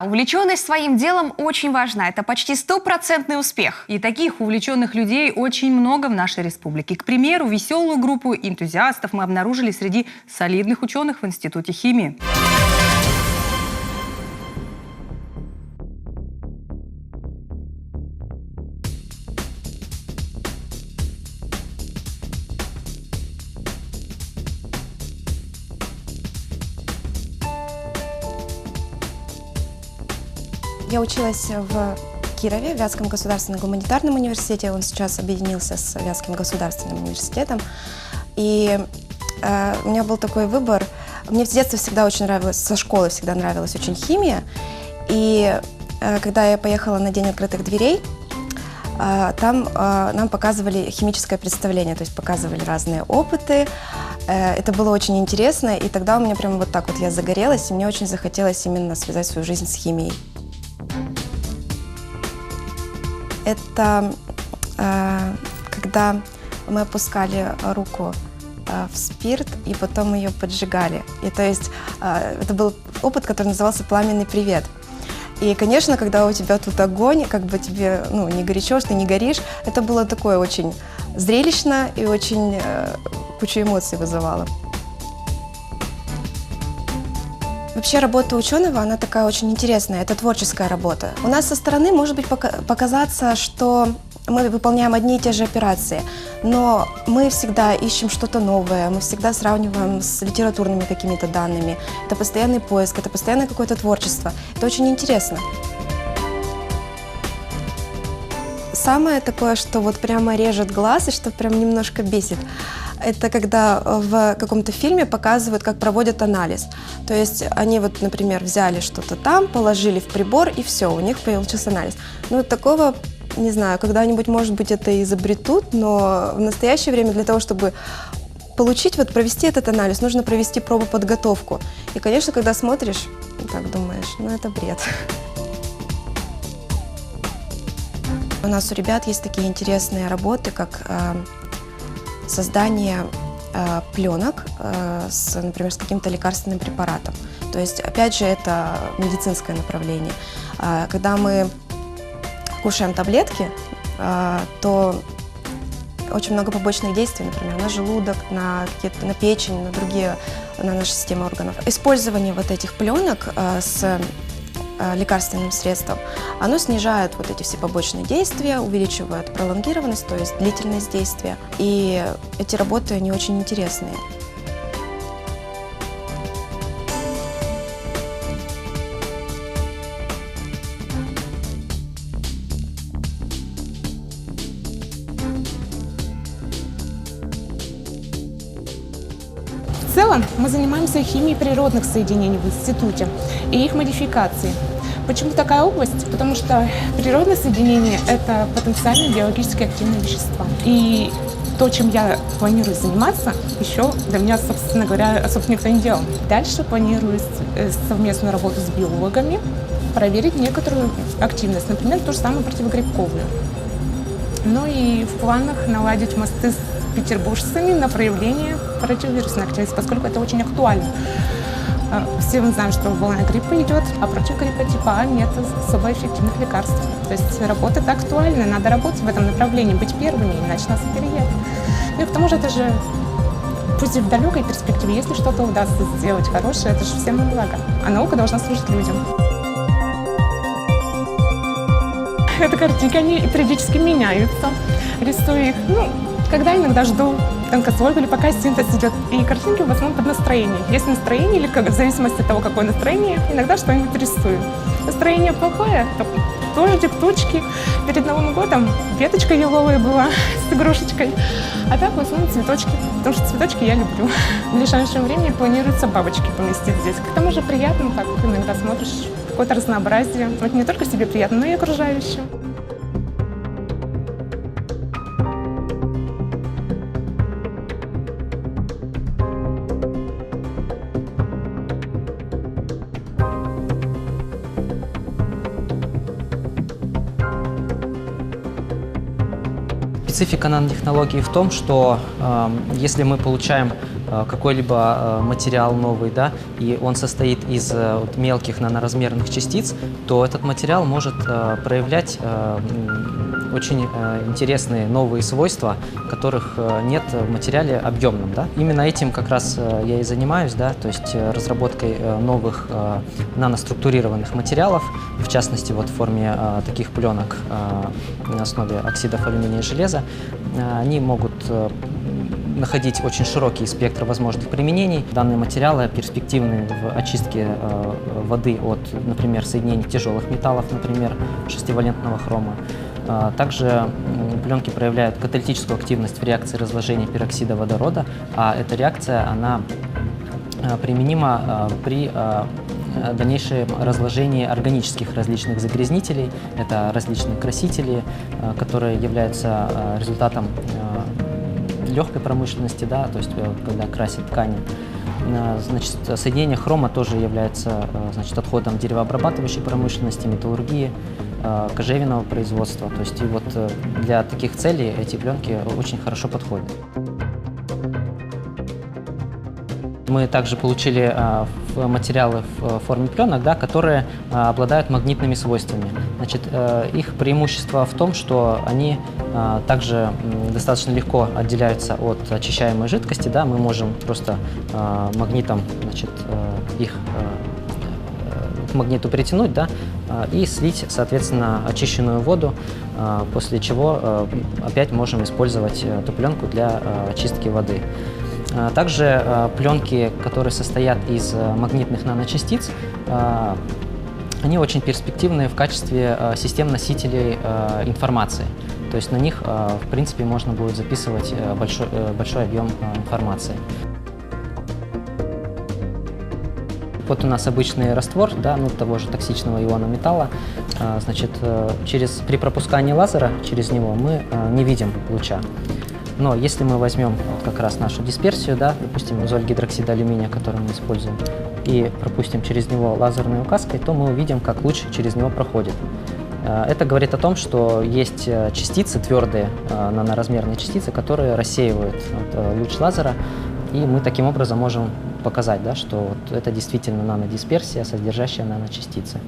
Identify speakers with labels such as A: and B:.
A: Увлеченность своим делом очень важна. Это почти стопроцентный успех.
B: И таких увлеченных людей очень много в нашей республике. К примеру, веселую группу энтузиастов мы обнаружили среди солидных ученых в Институте химии.
C: Я училась в Кирове, в Вятском государственном гуманитарном университете. Он сейчас объединился с Вятским государственным университетом. И у меня был такой выбор. Мне в детстве всегда очень нравилось, со школы всегда нравилась очень химия. И когда я поехала на День открытых дверей, там нам показывали химическое представление, то есть показывали разные опыты. Это было очень интересно, и тогда у меня прямо вот так вот я загорелась, и мне очень захотелось именно связать свою жизнь с химией. Это когда мы опускали руку в спирт и потом ее поджигали. И то есть это был опыт, который назывался «Пламенный привет». И, конечно, когда у тебя тут огонь, как бы тебе не горячо, ты не горишь, это было такое очень зрелищно и очень кучу эмоций вызывало. Вообще работа ученого, она такая очень интересная, это творческая работа. У нас со стороны может быть показаться, что мы выполняем одни и те же операции, но мы всегда ищем что-то новое, мы всегда сравниваем с литературными какими-то данными. Это постоянный поиск, это постоянное какое-то творчество. Это очень интересно. Самое такое, что вот прямо режет глаз и что прям немножко бесит, это когда в каком-то фильме показывают, как проводят анализ. То есть они вот, например, взяли что-то там, положили в прибор, и все, у них получился анализ. Ну, вот такого, не знаю, когда-нибудь, может быть, это изобретут, но в настоящее время для того, чтобы провести этот анализ, нужно провести пробоподготовку. И, конечно, когда смотришь, так думаешь, это бред. У нас у ребят есть такие интересные работы, как создание пленок, например, с каким-то лекарственным препаратом. То есть, опять же, это медицинское направление. Когда мы кушаем таблетки, то очень много побочных действий, например, на желудок, на печень, на нашу систему органов. Использование вот этих пленок с лекарственным средством, оно снижает вот эти все побочные действия, увеличивает пролонгированность, то есть длительность действия. И эти работы, они очень интересные.
D: В целом мы занимаемся химией природных соединений в институте и их модификацией. Почему такая область? Потому что природные соединения – это потенциально биологически активные вещества. И то, чем я планирую заниматься, еще для меня, собственно говоря, особо никто не делал. Дальше планирую совместную работу с биологами, проверить некоторую активность, например, ту же самую противогрибковую. Ну и в планах наладить мосты с петербуржцами на проявление противовирусной активности, поскольку это очень актуально. Все мы знаем, что волна гриппа идет, а против гриппа типа А нет особо эффективных лекарств. То есть работа это актуальна, надо работать в этом направлении, быть первыми, иначе нас опередят. Ну и к тому же это же, пусть и в далекой перспективе, если что-то удастся сделать хорошее, это же всем на благо. А наука должна служить людям. Это картинки, они периодически меняются. Рисую их, когда иногда жду тонкослойку или пока синтез идет. И картинки в основном под настроение. Есть настроение или в зависимости от того, какое настроение, иногда что-нибудь рисую. Настроение плохое, то дождик, тучки. Перед Новым годом веточка еловая была с игрушечкой. А так в основном цветочки, потому что цветочки я люблю. В ближайшее время планируется бабочки поместить здесь. К тому же приятно, так иногда смотришь какое-то разнообразие. Это не только себе приятно, но и окружающим.
E: Специфика нанотехнологии в том, что если мы получаем какой-либо материал новый, да, и он состоит из вот мелких наноразмерных частиц, то этот материал может проявлять очень интересные новые свойства, которых нет в материале объемном. Да? Именно этим как раз я и занимаюсь, да, то есть разработкой новых наноструктурированных материалов, в частности вот в форме таких пленок на основе оксидов алюминия и железа. Они могут находить очень широкий спектр возможных применений. Данные материалы перспективны в очистке воды от, например, соединений тяжелых металлов, например, шестивалентного хрома. Также пленки проявляют каталитическую активность в реакции разложения пероксида водорода, а эта реакция, она применима при дальнейшем разложении органических различных загрязнителей. Это различные красители, которые являются результатом легкой промышленности, да, то есть когда красят ткани. Значит, соединение хрома тоже является, значит, отходом деревообрабатывающей промышленности, металлургии, кожевенного производства. То есть и вот для таких целей эти пленки очень хорошо подходят. Мы также получили материалы в форме пленок, да, которые обладают магнитными свойствами. Значит, их преимущество в том, что они также достаточно легко отделяются от очищаемой жидкости. Да, мы можем просто магнитом, значит, их к магниту притянуть, да, и слить, соответственно, очищенную воду, после чего опять можем использовать эту пленку для очистки воды. Также пленки, которые состоят из магнитных наночастиц, они очень перспективны в качестве систем-носителей информации. То есть на них, в принципе, можно будет записывать большой объем информации. Вот у нас обычный раствор, да, ну, того же токсичного иона металла. Значит, при пропускании лазера через него мы не видим луча. Но если мы возьмем вот как раз нашу дисперсию, да, допустим, золь-гидроксида алюминия, который мы используем, и пропустим через него лазерной указкой, то мы увидим, как луч через него проходит. Это говорит о том, что есть частицы, твердые наноразмерные частицы, которые рассеивают луч лазера, и мы таким образом можем показать, да, что вот это действительно нанодисперсия, содержащая наночастицы.